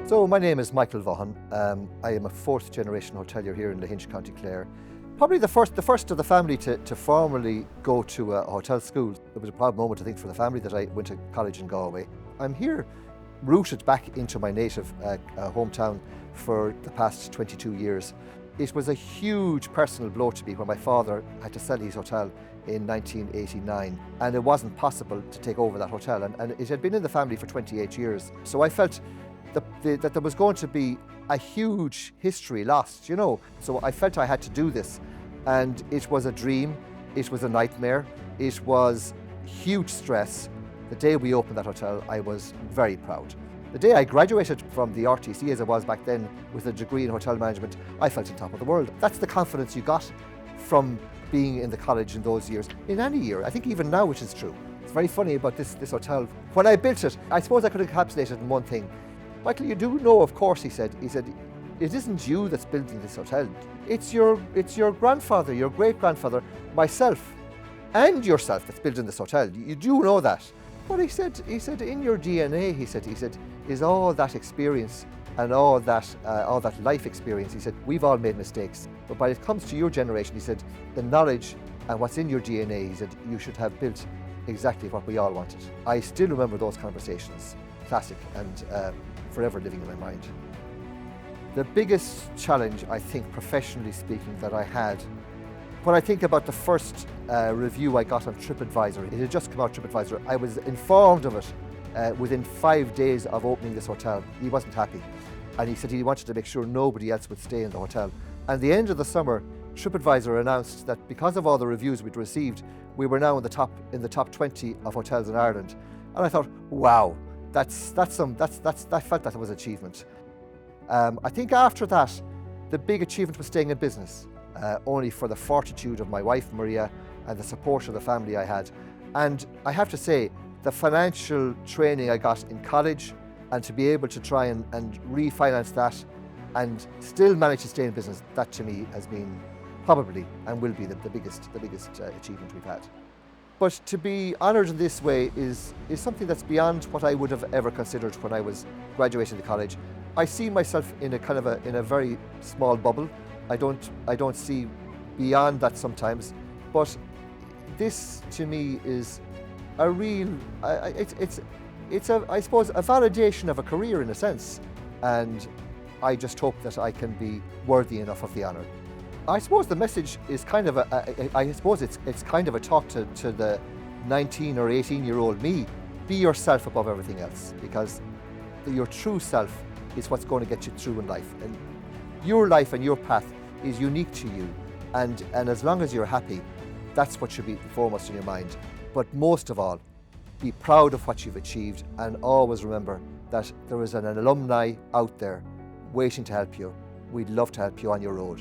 So my name is Micheal Vaughan. I am a fourth generation hotelier here in Lahinch, County Clare. Probably the first of the family to formally go to a hotel school. It was a proud moment, I think, for the family that I went to college in Galway. I'm here rooted back into my native hometown for the past 22 years. It was a huge personal blow to me when my father had to sell his hotel in 1989, and it wasn't possible to take over that hotel, and it had been in the family for 28 years. So I felt that there was going to be a huge history lost, you know. So I felt I had to do this, and it was a dream, it was a nightmare, it was huge stress. The day we opened that hotel, I was very proud. The day I graduated from the RTC, as I was back then, with a degree in hotel management, I felt on top of the world. That's the confidence you got from being in the college in those years, in any year. I think even now it is true. It's very funny about this hotel. When I built it, I suppose I could encapsulate it in one thing. Michael, you do know, of course, he said, it isn't you that's building this hotel. It's your grandfather, your great-grandfather, myself, and yourself that's building this hotel. You do know that. But he said, in your DNA, he said, is all that experience and all that life experience. He said, we've all made mistakes. But when it comes to your generation, he said, the knowledge and what's in your DNA, he said, you should have built exactly what we all wanted. I still remember those conversations, classic and forever living in my mind. The biggest challenge, I think, professionally speaking, that I had, when I think about the first review I got on TripAdvisor, it had just come out, TripAdvisor, I was informed of it within 5 days of opening this hotel. He wasn't happy, and he said he wanted to make sure nobody else would stay in the hotel. And at the end of the summer, TripAdvisor announced that because of all the reviews we'd received, we were now in the top 20 of hotels in Ireland. And I thought, wow, I felt that was achievement. I think after that, the big achievement was staying in business, only for the fortitude of my wife, Maria, and the support of the family I had. And I have to say, the financial training I got in college, and to be able to try and refinance that and still manage to stay in business, that to me has been probably and will be the biggest achievement we've had. But to be honoured in this way is something that's beyond what I would have ever considered when I was graduating the college. I see myself in a very small bubble. I don't see beyond that sometimes. But this to me is a real, I suppose, a validation of a career in a sense. And I just hope that I can be worthy enough of the honour. I suppose the message is kind of it's kind of a talk to the 19 or 18-year-old me. Be yourself above everything else, because your true self is what's going to get you through in life. And your life and your path is unique to you. And as long as you're happy, that's what should be foremost in your mind. But most of all, be proud of what you've achieved, and always remember that there is an alumni out there waiting to help you. We'd love to help you on your road.